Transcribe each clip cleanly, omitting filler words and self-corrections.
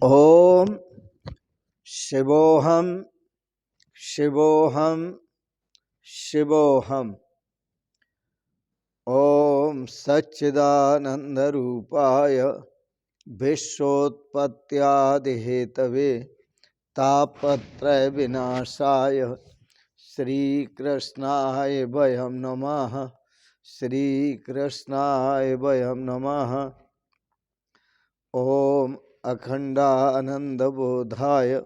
ओम शिवोहम शिवोहम शिवोहम। ओम सच्चिदानंद रूपाय विश्वोत्पत्त्यादिहेतवे तापत्रय विनाशाय श्रीकृष्णाय वयं नमः। श्रीकृष्णाय वयं नमः। ओम अखंडानंदबोधाय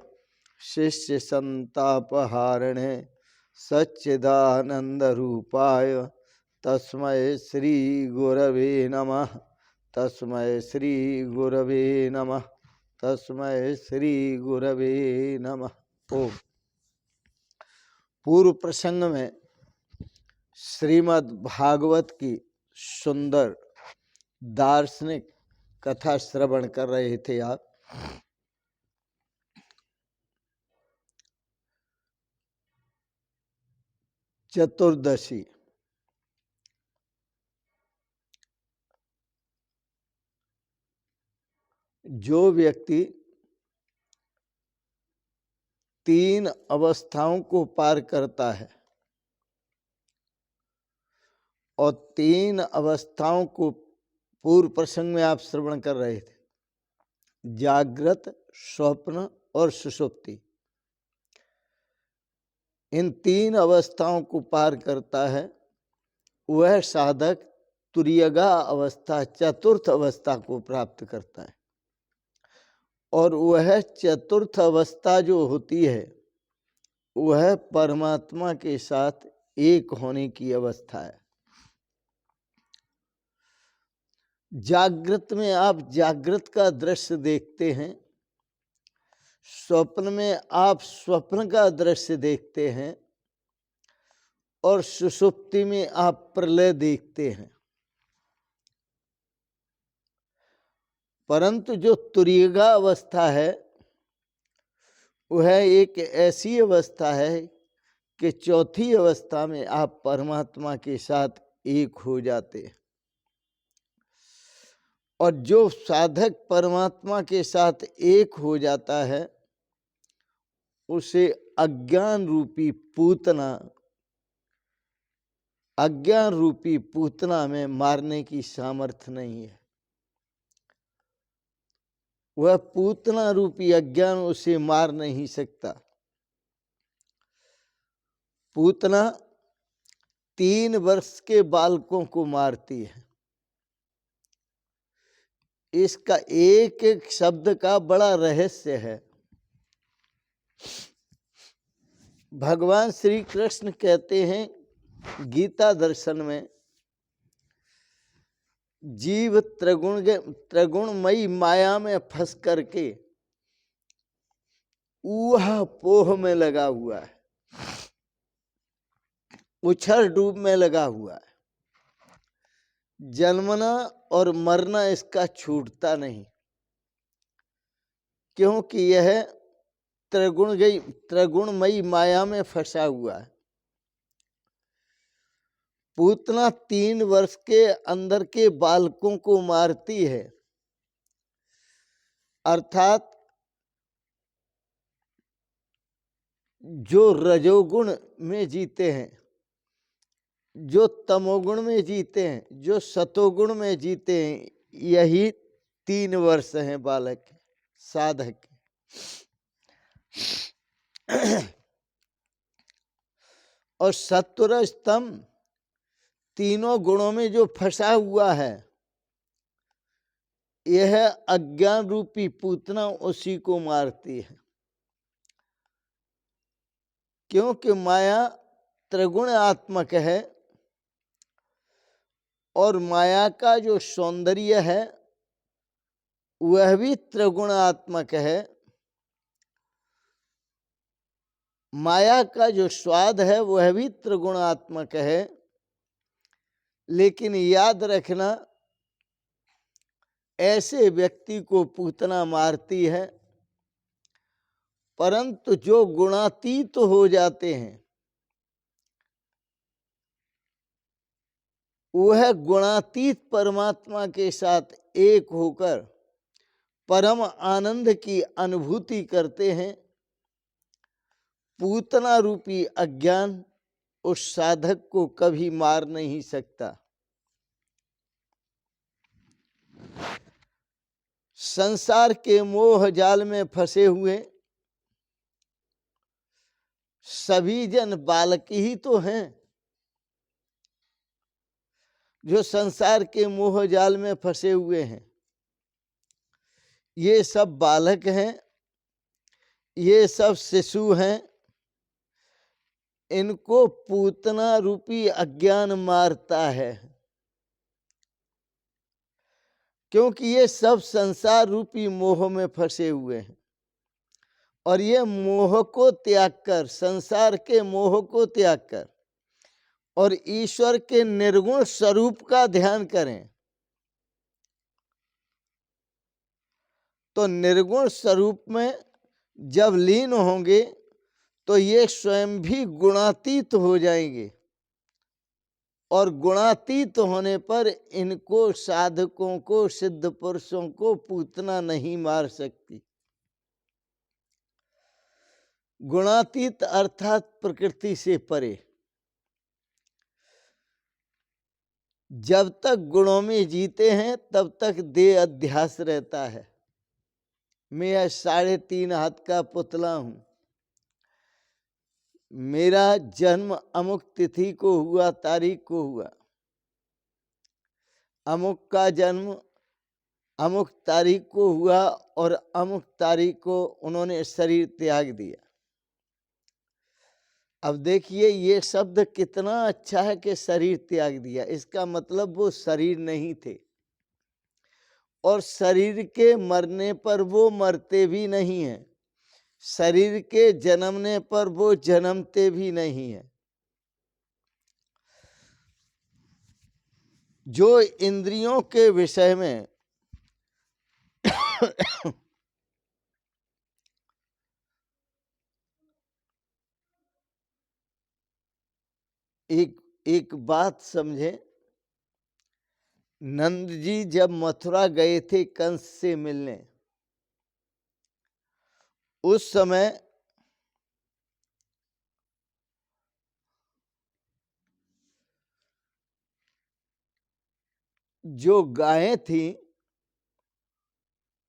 शिष्य संतापहारिणे सच्चिदानंद रूपाय तस्मै श्री गुरवे नमः। तस्मै श्री गुरवे नमः। तस्मै श्री गुरवे नमः। ओम। पूर्व प्रसंग में श्रीमद् भागवत की सुंदर दार्शनिक कथा श्रवण कर रहे थे आप। चतुर्दशी जो व्यक्ति तीन अवस्थाओं को पार करता है और तीन अवस्थाओं को पूर्व प्रसंग में आप श्रवण कर रहे थे, जागृत, स्वप्न और सुषुप्ति। इन तीन अवस्थाओं को पार करता है वह साधक तुरीयगा अवस्था, चतुर्थ अवस्था को प्राप्त करता है। और वह चतुर्थ अवस्था जो होती है वह परमात्मा के साथ एक होने की अवस्था है। जागृत में आप जागृत का दृश्य देखते हैं, स्वप्न में आप स्वप्न का दृश्य देखते हैं और सुषुप्ति में आप प्रलय देखते हैं। परंतु जो तुरीयगा अवस्था है वह एक ऐसी अवस्था है कि चौथी अवस्था में आप परमात्मा के साथ एक हो जाते हैं। और जो साधक परमात्मा के साथ एक हो जाता है उसे अज्ञान रूपी पूतना में मारने की सामर्थ्य नहीं है। वह पूतना रूपी अज्ञान उसे मार नहीं सकता। पूतना 3 वर्ष के बालकों को मारती है। इसका एक एक शब्द का बड़ा रहस्य है। भगवान श्री कृष्ण कहते हैं गीता दर्शन में, जीव त्रिगुणमयी माया में फंस करके ऊहा पोह में लगा हुआ है, उछल डूब में लगा हुआ है। जन्मना और मरना इसका छूटता नहीं, क्योंकि यह त्रिगुणमयी माया में फंसा हुआ है। पूतना 3 वर्ष के अंदर के बालकों को मारती है, अर्थात जो रजोगुण में जीते हैं, जो तमोगुण में जीते हैं, जो सतोगुण में जीते हैं, यही 3 वर्ष हैं बालक साधक। और सत्वरज तम तीनों गुणों में जो फंसा हुआ है यह अज्ञान रूपी पूतना उसी को मारती है। क्योंकि माया त्रिगुण आत्मक है और माया का जो सौंदर्य है वह भी त्रिगुणात्मक है। माया का जो स्वाद है वह भी त्रिगुणात्मक है। लेकिन याद रखना, ऐसे व्यक्ति को पूतना मारती है, परंतु जो गुणातीत हो जाते हैं वह गुणातीत परमात्मा के साथ एक होकर परम आनंद की अनुभूति करते हैं, पूतना रूपी अज्ञान उस साधक को कभी मार नहीं सकता। संसार के मोह जाल में फंसे हुए सभी जन बालक ही तो हैं। जो संसार के मोह जाल में फंसे हुए हैं ये सब बालक हैं, ये सब शिशु हैं। इनको पूतना रूपी अज्ञान मारता है, क्योंकि ये सब संसार रूपी मोह में फंसे हुए हैं। और ये मोह को त्याग कर, संसार के मोह को त्याग कर और ईश्वर के निर्गुण स्वरूप का ध्यान करें तो निर्गुण स्वरूप में जब लीन होंगे तो ये स्वयं भी गुणातीत हो जाएंगे। और गुणातीत होने पर इनको, साधकों को, सिद्ध पुरुषों को पूतना नहीं मार सकती। गुणातीत अर्थात प्रकृति से परे। जब तक गुणों में जीते हैं तब तक देह अध्यास रहता है। मैं 3.5 हाथ का पुतला हूं, मेरा जन्म अमुक तिथि को हुआ, तारीख को हुआ, अमुक का जन्म अमुक तारीख को हुआ और अमुक तारीख को उन्होंने शरीर त्याग दिया। अब देखिए ये शब्द कितना अच्छा है कि शरीर त्याग दिया। इसका मतलब वो शरीर नहीं थे और शरीर के मरने पर वो मरते भी नहीं हैं, शरीर के जन्मने पर वो जन्मते भी नहीं हैं। जो इंद्रियों के विषय में एक बात समझे। नंद जी जब मथुरा गए थे कंस से मिलने, उस समय जो गायें थी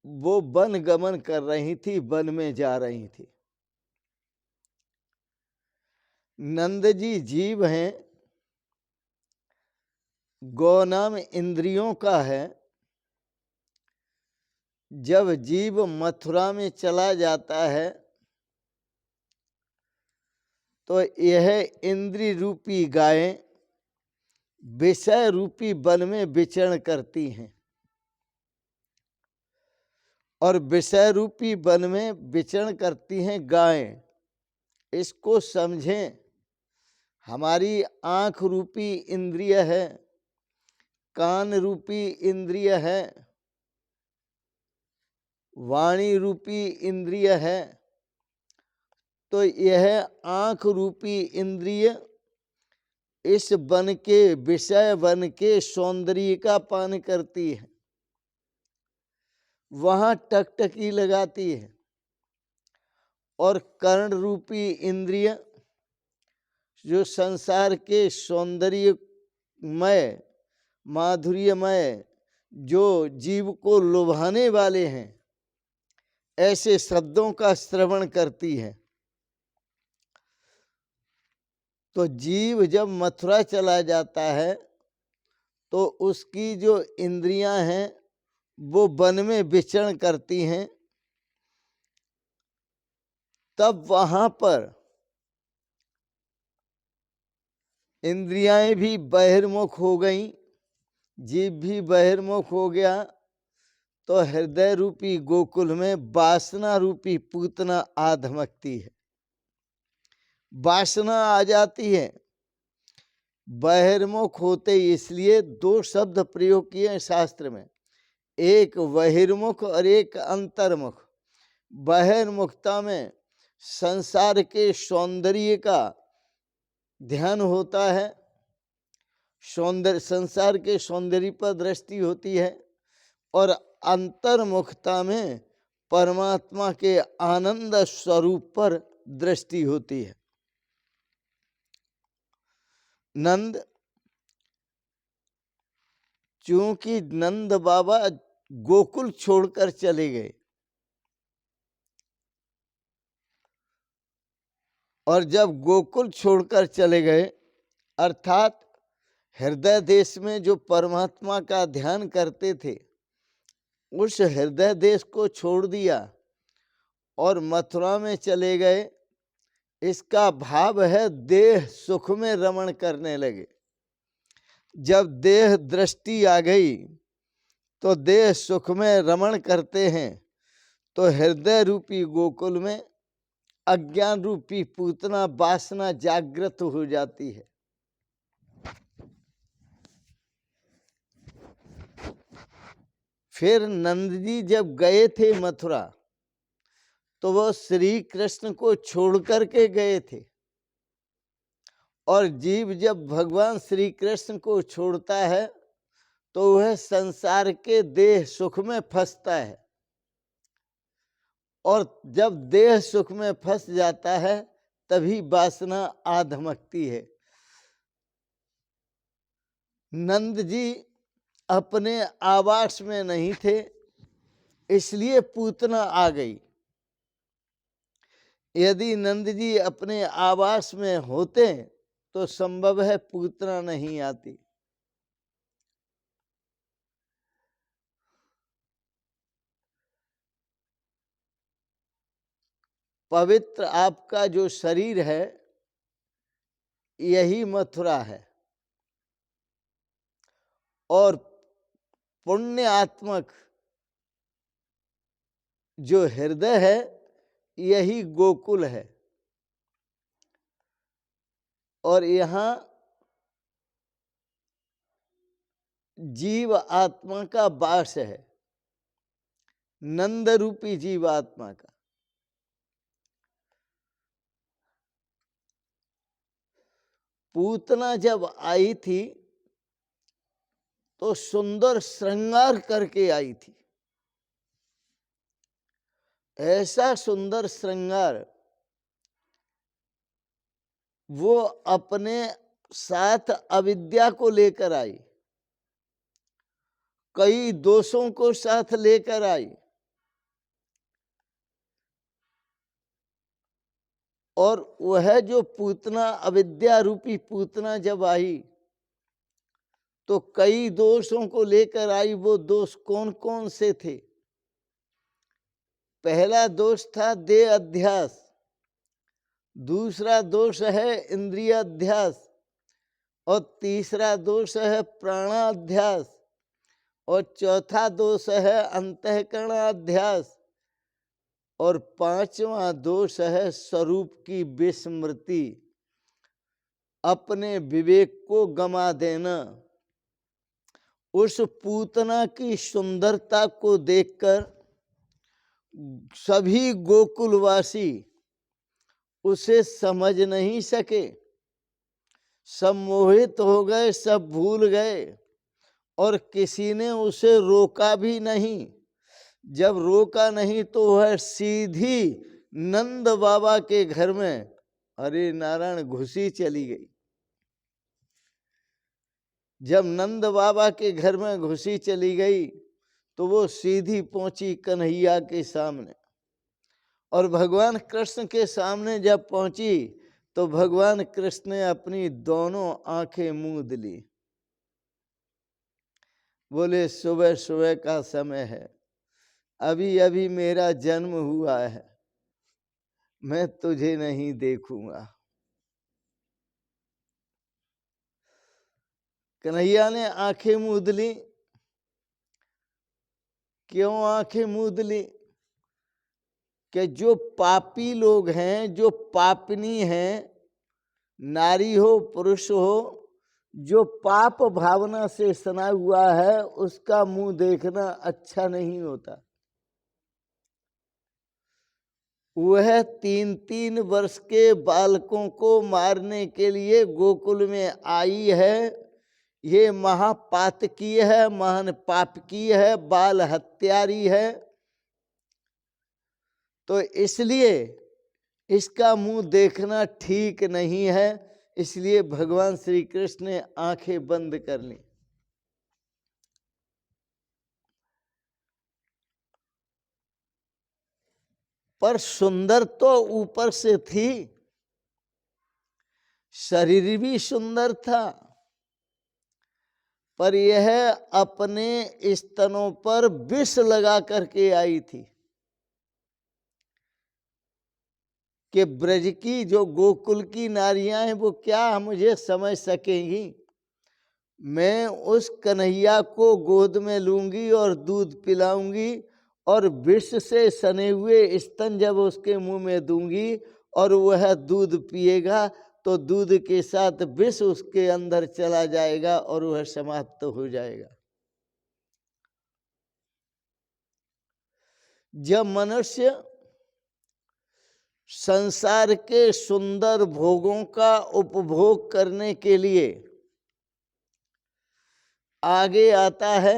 वो वन गमन कर रही थी, वन में जा रही थी। नंद जी जीव हैं, गौ नाम इंद्रियों का है। जब जीव मथुरा में चला जाता है तो यह इंद्रिय रूपी गायें विषय रूपी वन में विचरण करती हैं और विषय रूपी वन में विचरण करती हैं गायें। इसको समझें। हमारी आंख रूपी इंद्रिय है, कान रूपी इंद्रिय है, वाणी रूपी इंद्रिय है। तो यह आंख रूपी इंद्रिय इस वन के विषय, वन के सौंदर्य का पान करती है, वहां टकटकी लगाती है। और कर्ण रूपी इंद्रिय जो संसार के सौंदर्यमय, माधुर्यमय, जो जीव को लुभाने वाले हैं ऐसे शब्दों का श्रवण करती है। तो जीव जब मथुरा चला जाता है तो उसकी जो इंद्रियां हैं वो वन में विचरण करती हैं। तब वहां पर इंद्रियां भी बहिर्मुख हो गईं, जीव भी बहिर्मुख हो गया। तो हृदय रूपी गोकुल में वासना रूपी पूतना आ धमकती है, वासना आ जाती है। बहिर्मुख होते इसलिए 2 शब्द प्रयोग किए हैं शास्त्र में, एक बहिर्मुख और एक अंतर्मुख। बहिर्मुखता में संसार के सौंदर्य का ध्यान होता है, सौंदर्य, संसार के सौंदर्य पर दृष्टि होती है। और अंतर्मुखता में परमात्मा के आनंद स्वरूप पर दृष्टि होती है। नंद, चूंकि नंद बाबा गोकुल छोड़कर चले गए और जब गोकुल छोड़कर चले गए अर्थात हृदय देश में जो परमात्मा का ध्यान करते थे उस हृदय देश को छोड़ दिया और मथुरा में चले गए, इसका भाव है देह सुख में रमण करने लगे। जब देह दृष्टि आ गई तो देह सुख में रमण करते हैं तो हृदय रूपी गोकुल में अज्ञान रूपी पूतना वासना जागृत हो जाती है। फिर नंद जी जब गए थे मथुरा तो वो श्री कृष्ण को छोड़ करके गए थे और जीव जब भगवान श्री कृष्ण को छोड़ता है तो वह संसार के देह सुख में फंसता है और जब देह सुख में फंस जाता है तभी वासना आ धमकती है। नंद जी अपने आवास में नहीं थे इसलिए पूतना आ गई। यदि नंद जी अपने आवास में होते तो संभव है पूतना नहीं आती। पवित्र आपका जो शरीर है यही मथुरा है और पुण्यात्मक जो हृदय है यही गोकुल है और यहाँ जीव आत्मा का वास है, नंद रूपी जीव आत्मा का। पूतना जब आई थी तो सुंदर श्रृंगार करके आई थी, ऐसा सुंदर श्रृंगार वो अपने साथ अविद्या को लेकर आई, कई दोषों को साथ लेकर आई और वह जो पूतना अविद्या रूपी पूतना जब आई तो कई दोषों को लेकर आई। वो दोष कौन कौन से थे? पहला दोष था देह अध्यास, दूसरा दोष है इंद्रिय अध्यास और तीसरा दोष है प्राणाध्यास और चौथा दोष है अंतःकरण अध्यास और पांचवा दोष है स्वरूप की विस्मृति, अपने विवेक को गमा देना। उस पूतना की सुंदरता को देखकर सभी गोकुलवासी उसे समझ नहीं सके, सब मोहित हो गए, सब भूल गए और किसी ने उसे रोका भी नहीं। जब रोका नहीं तो वह सीधी नंद बाबा के घर में हरे नारायण घुसी चली गई। जब नंद बाबा के घर में घुसी चली गई तो वो सीधी पहुंची कन्हैया के सामने और भगवान कृष्ण के सामने जब पहुंची तो भगवान कृष्ण ने अपनी दोनों आंखें मूंद ली। बोले सुबह सुबह का समय है, अभी अभी मेरा जन्म हुआ है, मैं तुझे नहीं देखूंगा। कन्हैया ने आंखें मूंद ली। क्यों आंखें मूंद ली? कि जो पापी लोग हैं, जो पापनी हैं, नारी हो पुरुष हो, जो पाप भावना से सना हुआ है उसका मुंह देखना अच्छा नहीं होता। वह 3-3 वर्ष के बालकों को मारने के लिए गोकुल में आई है, ये महापातकीय है, महान पापकीय है, बाल हत्यारी है। तो इसलिए इसका मुंह देखना ठीक नहीं है। इसलिए भगवान श्री कृष्ण ने आंखें बंद कर ली। पर सुंदर तो ऊपर से थी, शरीर भी सुंदर था, पर यह अपने स्तनों पर विष लगा करके आई थी कि ब्रज की जो गोकुल की नारियां हैं वो क्या मुझे समझ सकेंगी। मैं उस कन्हैया को गोद में लूंगी और दूध पिलाऊंगी और विष से सने हुए स्तन जब उसके मुंह में दूंगी और वह दूध पिएगा तो दूध के साथ विष उसके अंदर चला जाएगा और वह समाप्त हो जाएगा। जब मनुष्य संसार के सुंदर भोगों का उपभोग करने के लिए आगे आता है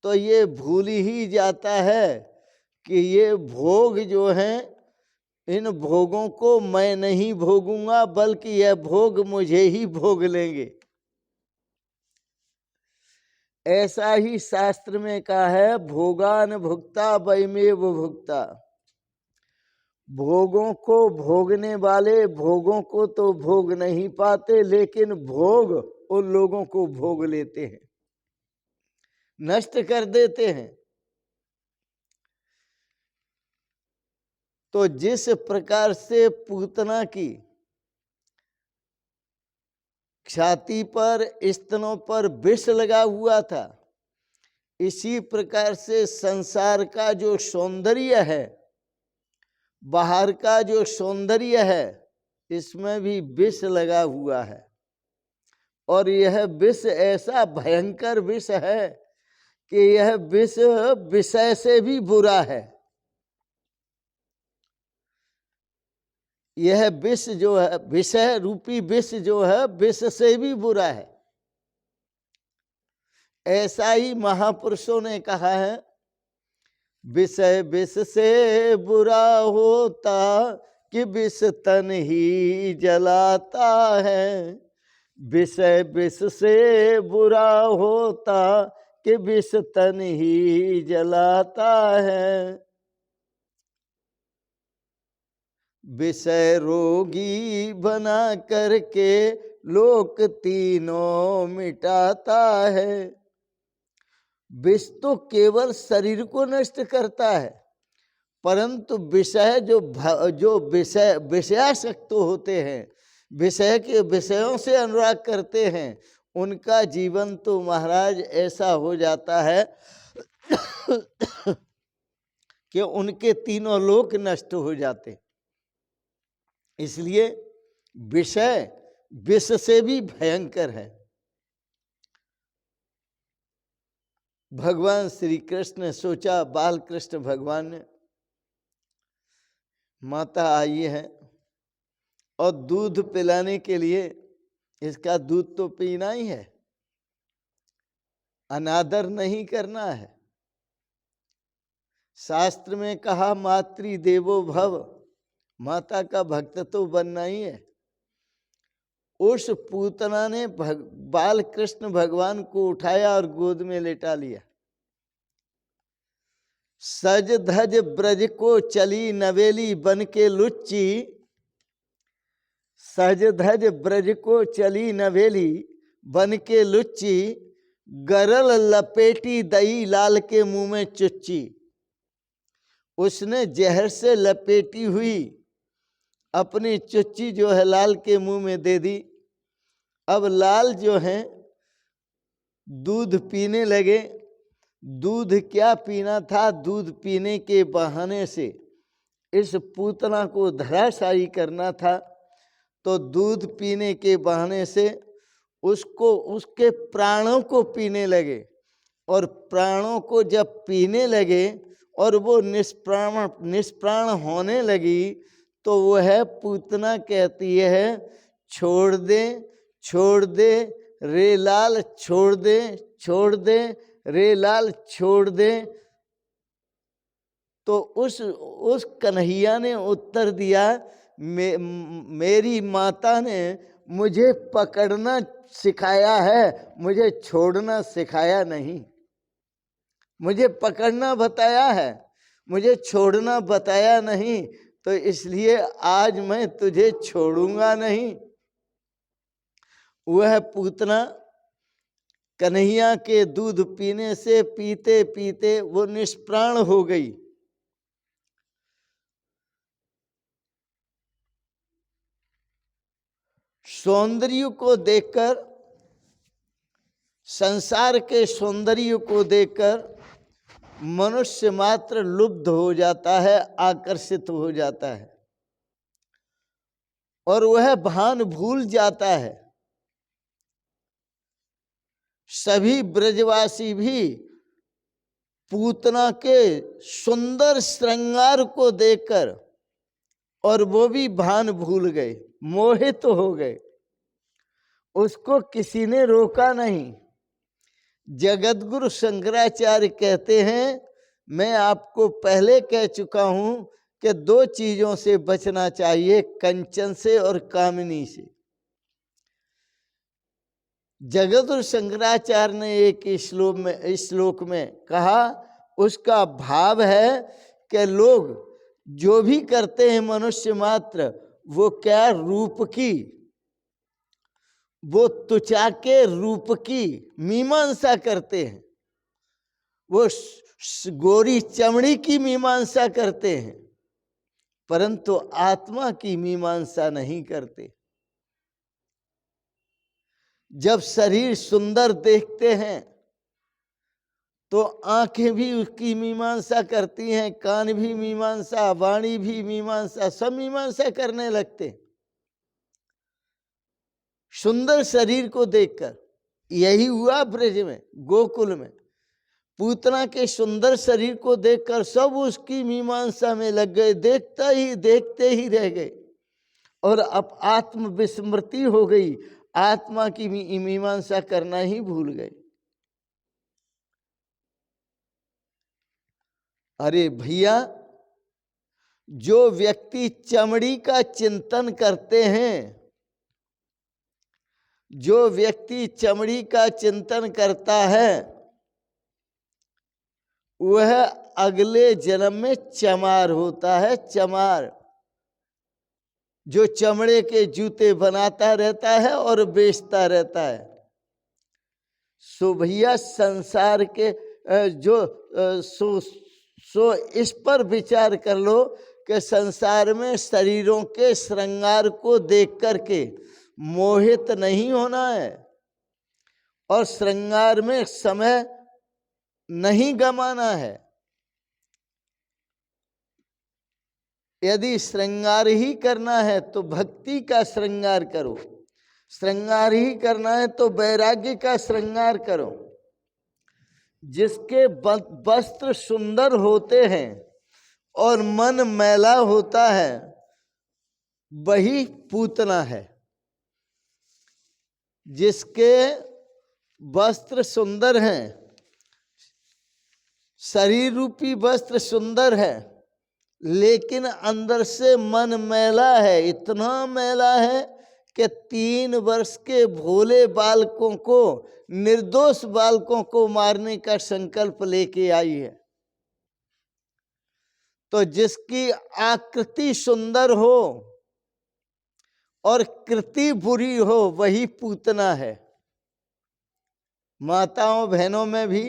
तो ये भूल ही जाता है कि ये भोग जो हैं, इन भोगों को मैं नहीं भोगूंगा बल्कि यह भोग मुझे ही भोग लेंगे। ऐसा ही शास्त्र में कहा है, भोगान भुक्ता वैमेव भुक्ता। भोगों को भोगने वाले भोगों को तो भोग नहीं पाते, लेकिन भोग उन लोगों को भोग लेते हैं, नष्ट कर देते हैं। तो जिस प्रकार से पूतना की छाती पर स्तनों पर विष लगा हुआ था, इसी प्रकार से संसार का जो सौंदर्य है, बाहर का जो सौंदर्य है, इसमें भी विष लगा हुआ है। और यह विष ऐसा भयंकर विष है कि यह विष विषय से भी बुरा है। यह विष जो है, विषय रूपी विष जो है, विष से भी बुरा है। ऐसा ही महापुरुषों ने कहा है, विषय विष से बुरा होता कि विष तन ही जलाता है। विषय विष से बुरा होता कि विष तन ही जलाता है। विषय रोगी बना करके लोक तीनों मिटाता है। विष तो केवल शरीर को नष्ट करता है, परंतु विषय जो विषयासक्त होते हैं, विषय के विषयों से अनुराग करते हैं, उनका जीवन तो महाराज ऐसा हो जाता है कि उनके तीनों लोक नष्ट हो जाते। इसलिए विषय विष से भी भयंकर है। भगवान श्री कृष्ण ने सोचा, बाल कृष्ण भगवान ने, माता आई है और दूध पिलाने के लिए इसका दूध तो पीना ही है, अनादर नहीं करना है। शास्त्र में कहा मातृ देवो भव, माता का भक्त तो बनना ही है। उस पूतना ने बाल कृष्ण भगवान को उठाया और गोद में लेटा लिया। सज धज ब्रज को चली नवेली बन के लुच्ची, सज धज ब्रज को चली नवेली बन के लुच्ची, गरल लपेटी दई लाल के मुंह में चुच्ची। उसने जहर से लपेटी हुई अपनी चुच्ची जो है लाल के मुंह में दे दी। अब लाल जो है दूध पीने लगे। दूध क्या पीना था, दूध पीने के बहाने से इस पूतना को धराशायी करना था। तो दूध पीने के बहाने से उसको, उसके प्राणों को पीने लगे। और प्राणों को जब पीने लगे और वो निष्प्राण होने लगी, तो वह पूतना कहती है, छोड़ दे छोड़ दे, रे लाल छोड़ दे, छोड़ दे, रे लाल छोड़ दे। तो उस कन्हैया ने उत्तर दिया, मेरी माता ने मुझे पकड़ना सिखाया है, मुझे छोड़ना सिखाया नहीं। मुझे पकड़ना बताया है, मुझे छोड़ना बताया नहीं, तो इसलिए आज मैं तुझे छोड़ूंगा नहीं। वह पूतना कन्हैया के दूध पीने से पीते पीते वो निष्प्राण हो गई। सौंदर्य को देखकर, संसार के सौंदर्य को देखकर मनुष्य मात्र लुब्ध हो जाता है, आकर्षित हो जाता है और वह भान भूल जाता है। सभी ब्रजवासी भी पूतना के सुंदर श्रृंगार को देखकर और वो भी भान भूल गए, मोहित हो गए। उसको किसी ने रोका नहीं। जगतगुरु शंकराचार्य कहते हैं, मैं आपको पहले कह चुका हूं कि दो चीजों से बचना चाहिए, कंचन से और कामिनी से। जगतगुरु शंकराचार्य ने एक श्लोक में कहा, उसका भाव है कि लोग जो भी करते हैं मनुष्य मात्र, वो क्या रूप की, वो त्वचा के रूप की मीमांसा करते हैं, वो गोरी चमड़ी की मीमांसा करते हैं, परंतु आत्मा की मीमांसा नहीं करते। जब शरीर सुंदर देखते हैं तो आंखें भी उसकी मीमांसा करती हैं, कान भी मीमांसा, वाणी भी मीमांसा, सब मीमांसा करने लगते हैं सुंदर शरीर को देखकर। यही हुआ ब्रज में, गोकुल में। पूतना के सुंदर शरीर को देखकर सब उसकी मीमांसा में लग गए, देखते ही रह गए और अब आत्म विस्मृति हो गई, आत्मा की मीमांसा करना ही भूल गए। अरे भैया, जो व्यक्ति चमड़ी का चिंतन करते हैं, जो व्यक्ति चमड़ी का चिंतन करता है, वह अगले जन्म में चमार होता है। चमार जो चमड़े के जूते बनाता रहता है और बेचता रहता है। सो भैया, संसार के सो इस पर विचार कर लो कि संसार में शरीरों के श्रृंगार को देख करके मोहित नहीं होना है और श्रृंगार में समय नहीं गमाना है। यदि श्रृंगार ही करना है तो भक्ति का श्रृंगार करो, श्रृंगार ही करना है तो वैराग्य का श्रृंगार करो। जिसके वस्त्र सुंदर होते हैं और मन मैला होता है, वही पूतना है। जिसके वस्त्र सुंदर हैं, शरीर रूपी वस्त्र सुंदर है, लेकिन अंदर से मन मैला है, इतना मैला है कि 3 वर्ष के भोले बालकों को, निर्दोष बालकों को मारने का संकल्प लेके आई है। तो जिसकी आकृति सुंदर हो और कृति बुरी हो, वही पूतना है। माताओं बहनों में भी,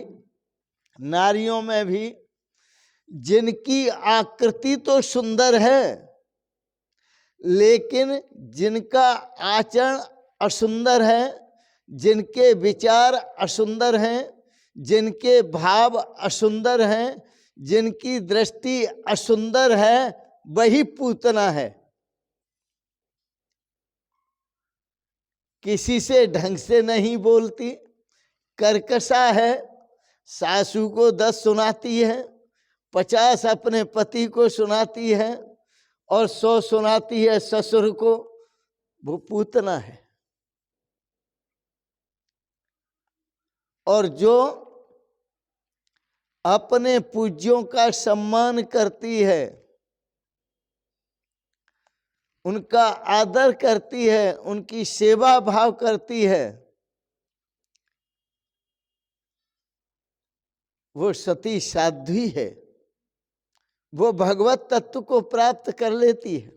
नारियों में भी, जिनकी आकृति तो सुंदर है लेकिन जिनका आचरण असुंदर है, जिनके विचार असुंदर हैं, जिनके भाव असुंदर हैं, जिनकी दृष्टि असुंदर है, वही पूतना है। किसी से ढंग से नहीं बोलती, कर्कशा है, सासू को 10 सुनाती है, 50 अपने पति को सुनाती है और 100 सुनाती है ससुर को, वो पूतना है। और जो अपने पूज्यों का सम्मान करती है, उनका आदर करती है, उनकी सेवा भाव करती है, वो सती साध्वी है। वो भगवत तत्व को प्राप्त कर लेती है।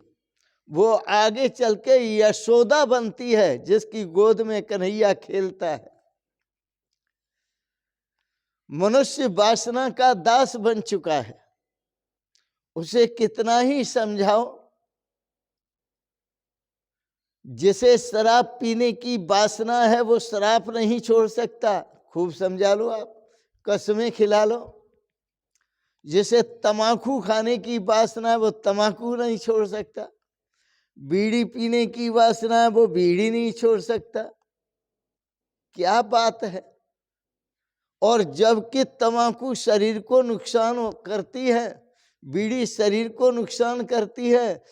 वो आगे चल के यशोदा बनती है, जिसकी गोद में कन्हैया खेलता है। मनुष्य वासना का दास बन चुका है। उसे कितना ही समझाओ, जिसे शराब पीने की वासना है वो शराब नहीं छोड़ सकता। खूब समझा लो आप, कसमें खिला लो। जिसे तमाकू खाने की वासना है वो तमाकू नहीं छोड़ सकता। बीड़ी पीने की वासना है वो बीड़ी नहीं छोड़ सकता। क्या बात है। और जबकि तमाकू शरीर को नुकसान करती है, बीड़ी शरीर को नुकसान करती है,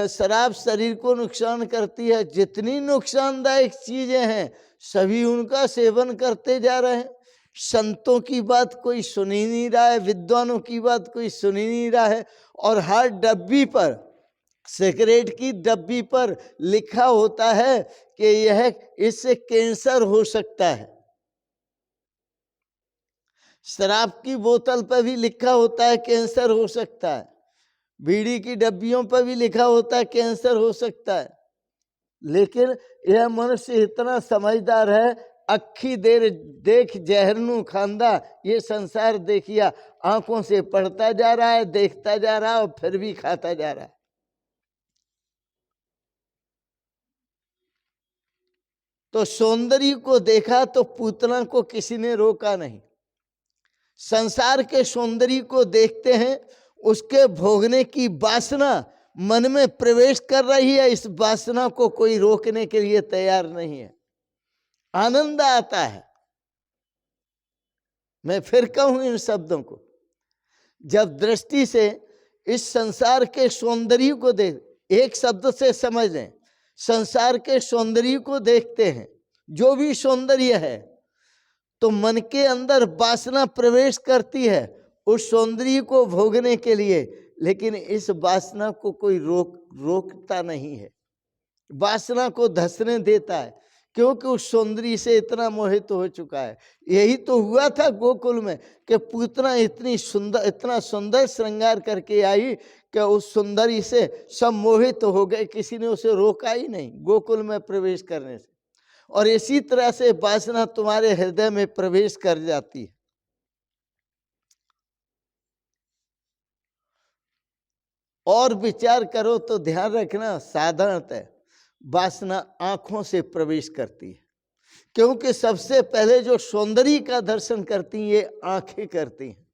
शराब शरीर को नुकसान करती है। जितनी नुकसानदायक चीजें हैं सभी उनका सेवन करते जा रहे हैं। संतों की बात कोई सुन ही नहीं रहा है, विद्वानों की बात कोई सुन ही नहीं रहा है। और हर डब्बी पर, सिगरेट की डब्बी पर लिखा होता है कि यह, इससे कैंसर हो सकता है। शराब की बोतल पर भी लिखा होता है कैंसर हो सकता है। बीड़ी की डब्बियों पर भी लिखा होता है कैंसर हो सकता है। लेकिन यह मनुष्य इतना समझदार है, अक्खी देर देख जहरनू खांदा, ये संसार देखिया, आंखों से पढ़ता जा रहा है, देखता जा रहा है और फिर भी खाता जा रहा है। तो सौंदर्य को देखा तो पूतना को किसी ने रोका नहीं। संसार के सौंदर्य को देखते हैं, उसके भोगने की वासना मन में प्रवेश कर रही है। इस वासना को कोई रोकने के लिए तैयार नहीं है। आनंद आता है। मैं फिर कहूं इन शब्दों को, जब दृष्टि से इस संसार के सौंदर्य को देख, एक शब्द से समझ लें, संसार के सौंदर्य को देखते हैं, जो भी सौंदर्य है, तो मन के अंदर वासना प्रवेश करती है उस सौंदर्य को भोगने के लिए। लेकिन इस वासना को कोई रोकता नहीं है, वासना को धसने देता है, क्योंकि उस सौंदर्य से इतना मोहित हो चुका है। यही तो हुआ था गोकुल में कि पूतना इतना सुंदर श्रृंगार करके आई कि उस सौंदर्य से सब मोहित हो गए, किसी ने उसे रोका ही नहीं गोकुल में प्रवेश करने से। और इसी तरह से वासना तुम्हारे हृदय में प्रवेश कर जाती है। और विचार करो तो ध्यान रखना, साधारणतः वासना आंखों से प्रवेश करती है, क्योंकि सबसे पहले जो सौंदर्य का दर्शन करती हैं ये आंखें करती हैं।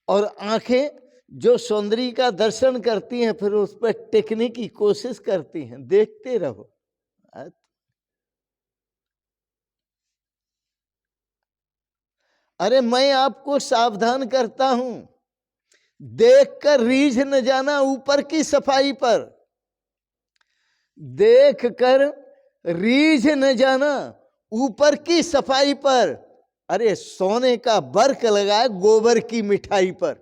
और आंखें जो सौंदर्य का दर्शन करती हैं फिर उस पर टिकने की कोशिश करती हैं। देखते रहो। अरे मैं आपको सावधान करता हूं, देखकर रीझ न जाना ऊपर की सफाई पर, देखकर रीझ न जाना ऊपर की सफाई पर। अरे सोने का वर्क लगा है गोबर की मिठाई पर,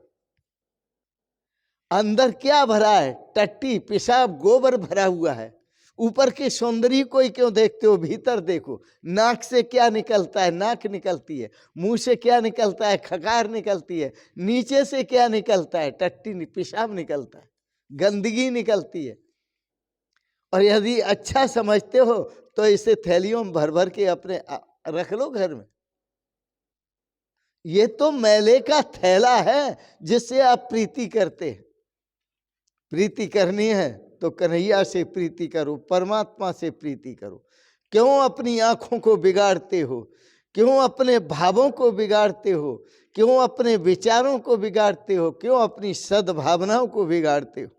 अंदर क्या भरा है? टट्टी पेशाब गोबर भरा हुआ है। ऊपर के सौंदर्य को ही क्यों देखते हो? भीतर देखो, नाक से क्या निकलता है? नाक निकलती है। मुंह से क्या निकलता है? खकार निकलती है। नीचे से क्या निकलता है? टट्टी पेशाब निकलता है, गंदगी निकलती है। और यदि अच्छा समझते हो तो इसे थैलियों में भर भर के अपने रख लो घर में। ये तो मैले का थैला है जिससे आप प्रीति करते हैं। प्रीति करनी है तो कन्हैया से प्रीति करो, परमात्मा से प्रीति करो। क्यों अपनी आंखों को बिगाड़ते हो? क्यों अपने भावों को बिगाड़ते हो? क्यों अपने विचारों को बिगाड़ते हो? क्यों अपनी सद्भावनाओं को बिगाड़ते हो?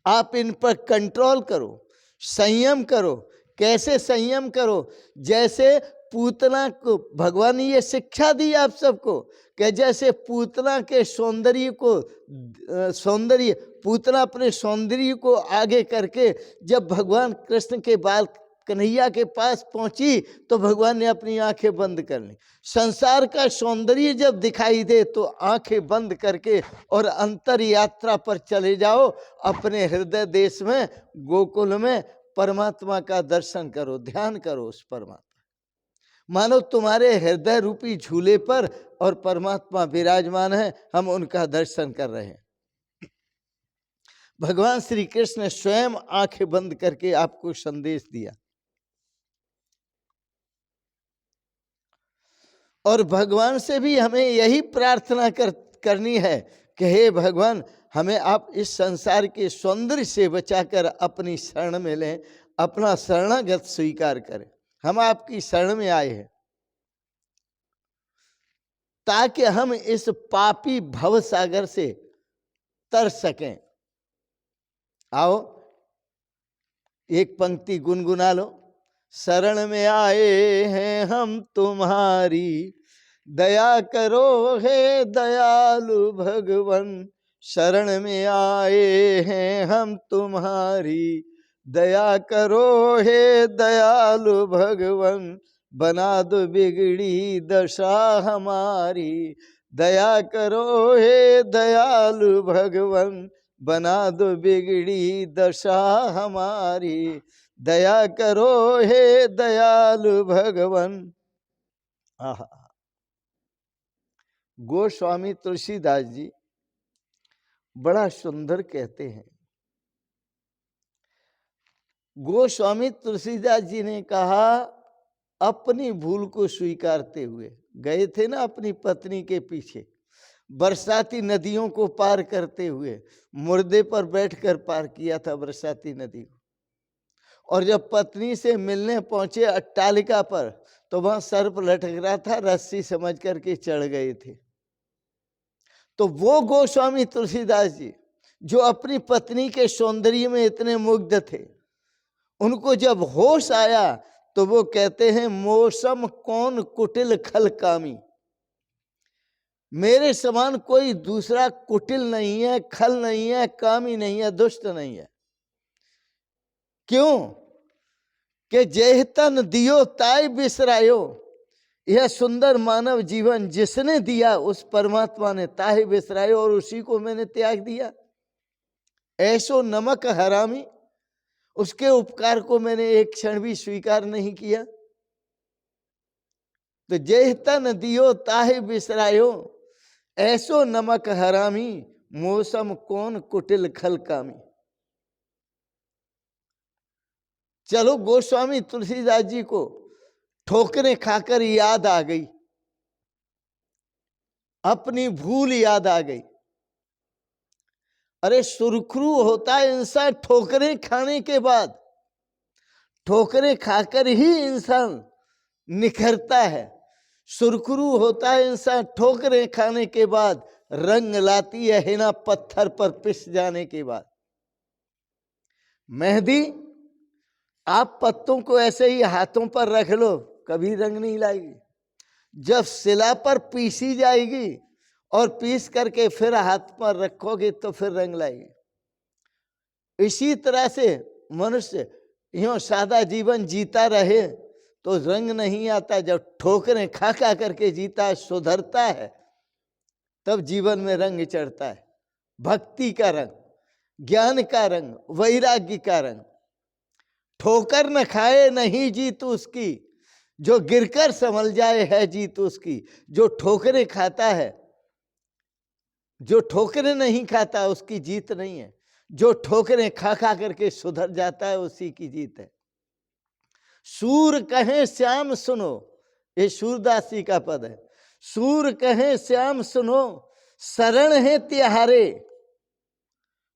आप इन पर कंट्रोल करो, संयम करो। कैसे संयम करो? जैसे पूतना को भगवान ने ये शिक्षा दी आप सबको कि जैसे पूतना के सौंदर्य को पूतना अपने सौंदर्य को आगे करके जब भगवान कृष्ण के बाल कन्हैया के पास पहुंची तो भगवान ने अपनी आंखें बंद कर ली। संसार का सौंदर्य जब दिखाई दे तो आंखें बंद करके और अंतर यात्रा पर चले जाओ, अपने हृदय देश में गोकुल में परमात्मा का दर्शन करो, ध्यान करो उस परमात्मा। मानो तुम्हारे हृदय रूपी झूले पर और परमात्मा विराजमान है, हम उनका दर्शन कर रहे हैं। भगवान श्री कृष्ण ने स्वयं आंखें बंद करके आपको संदेश दिया। और भगवान से भी हमें यही प्रार्थना करनी है कि हे भगवान, हमें आप इस संसार के सौंदर्य से बचाकर अपनी शरण में लें, अपना शरणागत स्वीकार करें। हम आपकी शरण में आए हैं ताकि हम इस पापी भव सागर से तर सकें। आओ एक पंक्ति गुनगुना लो। शरण में आए हैं हम तुम्हारी, दया करो हे दयालु भगवन। शरण में आए हैं हम तुम्हारी, दया करो हे दयालु भगवन। बना दो बिगड़ी दशा हमारी, दया करो हे दयालु भगवन। बना दो बिगड़ी दशा हमारी, दया करो हे दयालु भगवन। गोस्वामी तुलसीदास जी बड़ा सुंदर कहते हैं। गोस्वामी तुलसीदास जी ने कहा, अपनी भूल को स्वीकारते हुए गए थे ना अपनी पत्नी के पीछे, बरसाती नदियों को पार करते हुए मुर्दे पर बैठकर पार किया था बरसाती नदी को। और जब पत्नी से मिलने पहुंचे अट्टालिका पर तो वहां सर्प लटक रहा था, रस्सी समझ करके चढ़ गए थे। तो वो गोस्वामी तुलसीदास जी जो अपनी पत्नी के सौंदर्य में इतने मुग्ध थे, उनको जब होश आया तो वो कहते हैं, मौसम कौन कुटिल खल कामी। मेरे समान कोई दूसरा कुटिल नहीं है, खल नहीं है, कामी नहीं है, दुष्ट नहीं है। क्यों कि जेह तन दियो ताय बिसरायो। यह सुंदर मानव जीवन जिसने दिया उस परमात्मा ने ताहे बिसरायो, और उसी को मैंने त्याग दिया। ऐसो नमक हरामी, उसके उपकार को मैंने एक क्षण भी स्वीकार नहीं किया। तो जेह तन दियो ताहे बिसरायो, ऐसो नमक हरामी। मौसम कौन कुटिल खल कामी। चलो गोस्वामी तुलसीदास जी को ठोकरें खाकर याद आ गई, अपनी भूल याद आ गई। अरे सुरखरू होता है इंसान ठोकरें खाने के बाद, ठोकरें खाकर ही इंसान निखरता है। सुरखरू होता है इंसान ठोकरें खाने के बाद, रंग लाती है हिना पत्थर पर पिस जाने के बाद। मेहंदी आप पत्तों को ऐसे ही हाथों पर रख लो, कभी रंग नहीं लाएगी। जब सिला पर पीसी जाएगी और पीस करके फिर हाथ पर रखोगे तो फिर रंग लाएगी। इसी तरह से मनुष्य यूं सादा जीवन जीता रहे तो रंग नहीं आता। जब ठोकरें खा खा करके जीता है, सुधरता है, तब जीवन में रंग चढ़ता है। भक्ति का रंग, ज्ञान का रंग, वैराग्य का रंग। ठोकर न खाए नहीं जीत उसकी, जो गिरकर संभल जाए है जीत उसकी। जो ठोकरें खाता है, जो ठोकरें नहीं खाता उसकी जीत नहीं है। जो ठोकरें खा खा करके सुधर जाता है उसी की जीत है। सूर कहे श्याम सुनो, ये सूरदास जी का पद है। सूर कहे श्याम सुनो, शरण है तिहारे।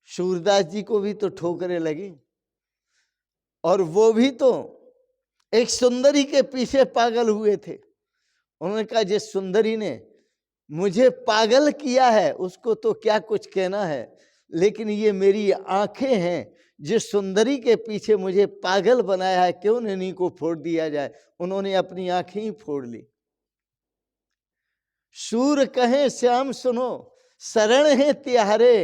सूरदास जी को भी तो ठोकरें लगी, और वो भी तो एक सुंदरी के पीछे पागल हुए थे। उन्होंने कहा, जिस सुंदरी ने मुझे पागल किया है उसको तो क्या कुछ कहना है, लेकिन ये मेरी आंखें हैं जिस सुंदरी के पीछे मुझे पागल बनाया है, क्यों इन्हीं को फोड़ दिया जाए। उन्होंने अपनी आंखें ही फोड़ ली। सूर कहे श्याम सुनो, शरण है तिहारे।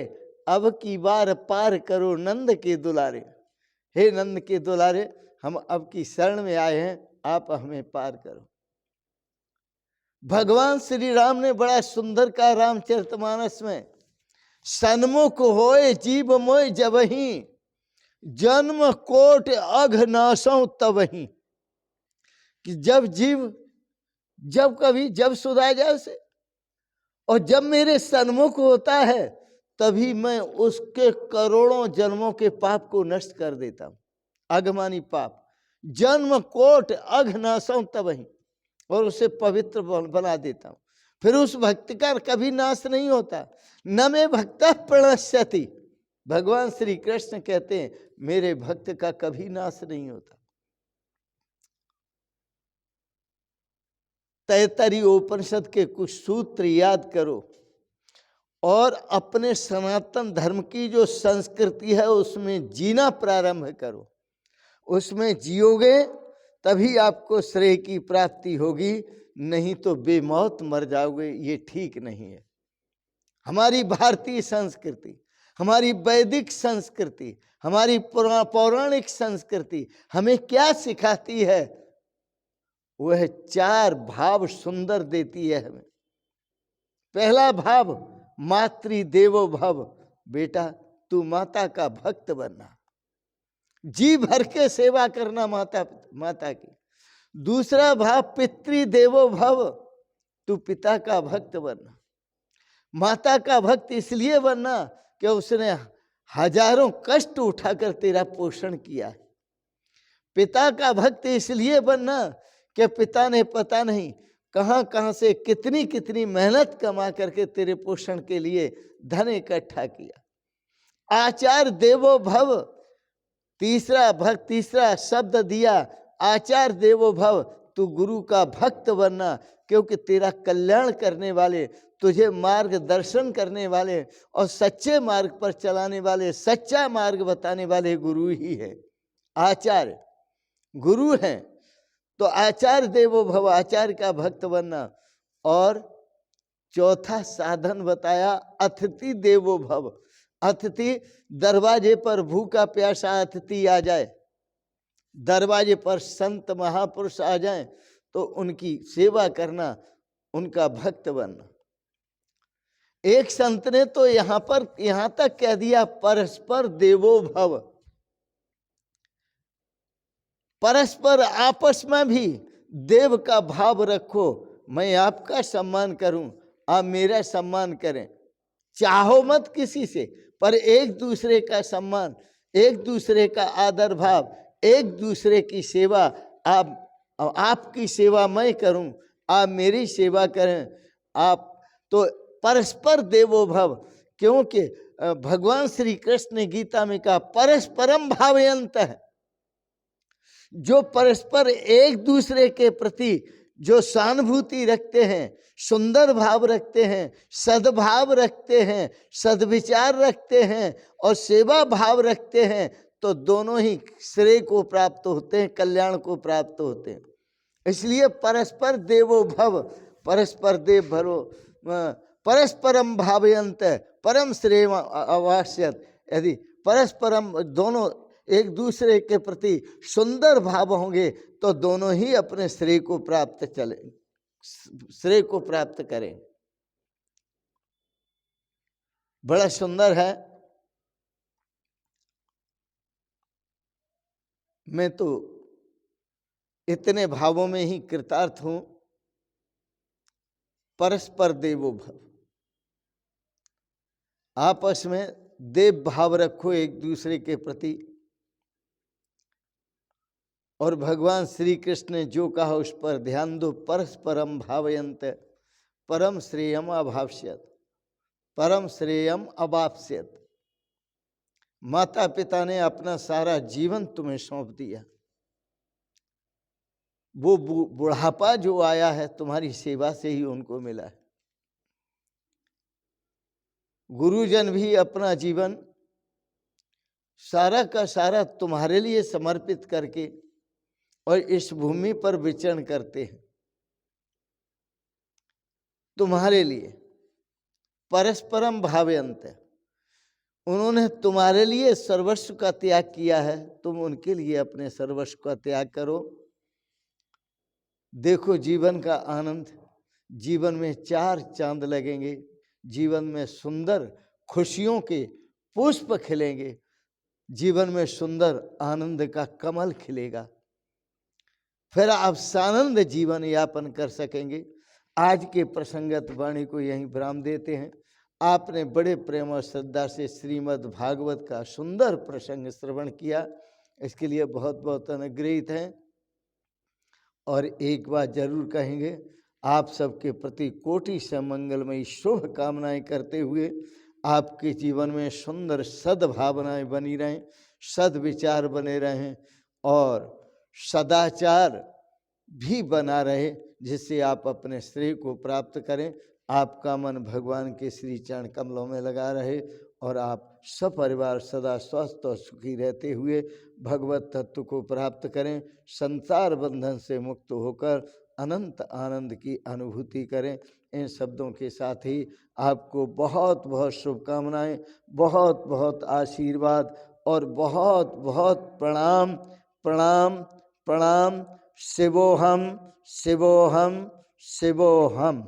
अब की बार पार करो नंद के दुलारे। हे नंद के दुलारे, हम अब की शरण में आए हैं, आप हमें पार करो। भगवान श्री राम ने बड़ा सुंदर कहा रामचरितमानस में, सन्मुख होए जीव मोय जबहि, जन्म कोट अघनाशों तबहि। कि जब सुधा जाए उसे, और जब मेरे सन्मुख होता है तभी मैं उसके करोड़ों जन्मों के पाप को नष्ट कर देता हूं। अघमानी पाप, जन्म कोट अघनाशों तबहि, और उसे पवित्र बना देता हूं। फिर उस भक्त का कभी नाश नहीं होता। न में भक्त प्रणश्यति, भगवान श्री कृष्ण कहते हैं मेरे भक्त का कभी नाश नहीं होता। तैतरीय उपनिषद के कुछ सूत्र याद करो और अपने सनातन धर्म की जो संस्कृति है उसमें जीना प्रारंभ करो। उसमें जियोगे तभी आपको श्रेय की प्राप्ति होगी, नहीं तो बेमौत मर जाओगे। ये ठीक नहीं है। हमारी भारतीय संस्कृति, हमारी वैदिक संस्कृति, हमारी पौराणिक संस्कृति हमें क्या सिखाती है? वह 4 भाव सुंदर देती है हमें। पहला भाव मातृदेवो भव, बेटा तू माता का भक्त बनना, जी भर के सेवा करना माता की। दूसरा भाव पितृदेवो भव, तू पिता का भक्त बनना। माता का भक्त इसलिए बनना कि उसने हजारों कष्ट उठाकर तेरा पोषण किया है। पिता का भक्त इसलिए बनना कि पिता ने पता नहीं कहां कहां से कितनी कितनी मेहनत कमा करके तेरे पोषण के लिए धन इकट्ठा किया। आचार्य देवो भव, तीसरा शब्द दिया आचार्य देवो भव, तू गुरु का भक्त बनना, क्योंकि तेरा कल्याण करने वाले, तुझे मार्गदर्शन करने वाले और सच्चे मार्ग पर चलाने वाले, सच्चा मार्ग बताने वाले गुरु ही है। आचार्य गुरु हैं, तो आचार्य देवो भव, आचार्य का भक्त बनना। और चौथा साधन बताया अतिथि देवो भव। अतिथि, दरवाजे पर भूखा प्यासा अतिथि आ जाए, दरवाजे पर संत महापुरुष आ जाएं तो उनकी सेवा करना, उनका भक्त बनना। एक संत ने तो यहां तक कह दिया परस्पर देवो भव, परस्पर आपस में भी देव का भाव रखो। मैं आपका सम्मान करूं, आप मेरा सम्मान करें। चाहो मत किसी से, पर एक दूसरे का सम्मान, एक दूसरे का आदर भाव, एक दूसरे की सेवा। आपकी सेवा मैं करूं, आप मेरी सेवा करें। आप तो परस्पर देवो भव, क्योंकि भगवान श्री कृष्ण ने गीता में कहा परस्परम भावयंत है। जो परस्पर एक दूसरे के प्रति जो सहानुभूति रखते हैं, सुंदर भाव रखते हैं, सद्भाव रखते हैं, सद्विचार रखते हैं और सेवा भाव रखते हैं, तो दोनों ही श्रेय को प्राप्त होते हैं, कल्याण को प्राप्त होते हैं। इसलिए परस्पर देवो भव, परस्पर देव भरो, परस्परम भावयंत परम श्रेय अवास्यत। यदि परस्परम, दोनों एक दूसरे के प्रति सुंदर भाव होंगे तो दोनों ही अपने श्रेय को प्राप्त करें। बड़ा सुंदर है। मैं तो इतने भावों में ही कृतार्थ हूं। परस्पर देवो भव, आपस में देव भाव रखो एक दूसरे के प्रति। और भगवान श्री कृष्ण ने जो कहा उस पर ध्यान दो, परस्परम भावयंत परम श्रेयम अभाष्यत, परम श्रेयम अवाप्स्यत। माता पिता ने अपना सारा जीवन तुम्हें सौंप दिया, वो बुढ़ापा जो आया है तुम्हारी सेवा से ही उनको मिला है। गुरुजन भी अपना जीवन सारा का सारा तुम्हारे लिए समर्पित करके और इस भूमि पर विचरण करते हैं तुम्हारे लिए। परस्परम भावयंत, उन्होंने तुम्हारे लिए सर्वस्व का त्याग किया है, तुम उनके लिए अपने सर्वस्व का त्याग करो। देखो जीवन का आनंद, जीवन में 4 चांद लगेंगे, जीवन में सुंदर खुशियों के पुष्प खिलेंगे, जीवन में सुंदर आनंद का कमल खिलेगा, फिर आप सानंद जीवन यापन कर सकेंगे। आज के प्रसंगत वाणी को यहीं विराम देते हैं। आपने बड़े प्रेम और श्रद्धा से श्रीमद् भागवत का सुंदर प्रसंग श्रवण किया, इसके लिए बहुत बहुत अनुग्रहित हैं। और एक बात जरूर कहेंगे, आप सबके प्रति कोटि से मंगलमयी शुभ कामनाएं करते हुए आपके जीवन में सुंदर सद्भावनाएं बनी रहें, सद्विचार बने रहें और सदाचार भी बना रहे, जिससे आप अपने श्रेय को प्राप्त करें। आपका मन भगवान के श्री चरण कमलों में लगा रहे और आप सपरिवार सदा स्वस्थ और सुखी रहते हुए भगवत तत्व को प्राप्त करें, संसार बंधन से मुक्त होकर अनंत आनंद की अनुभूति करें। इन शब्दों के साथ ही आपको बहुत बहुत शुभकामनाएं, बहुत बहुत आशीर्वाद और बहुत बहुत प्रणाम प्रणाम प्रणाम। शिवोहम शिवोहम शिवोहम।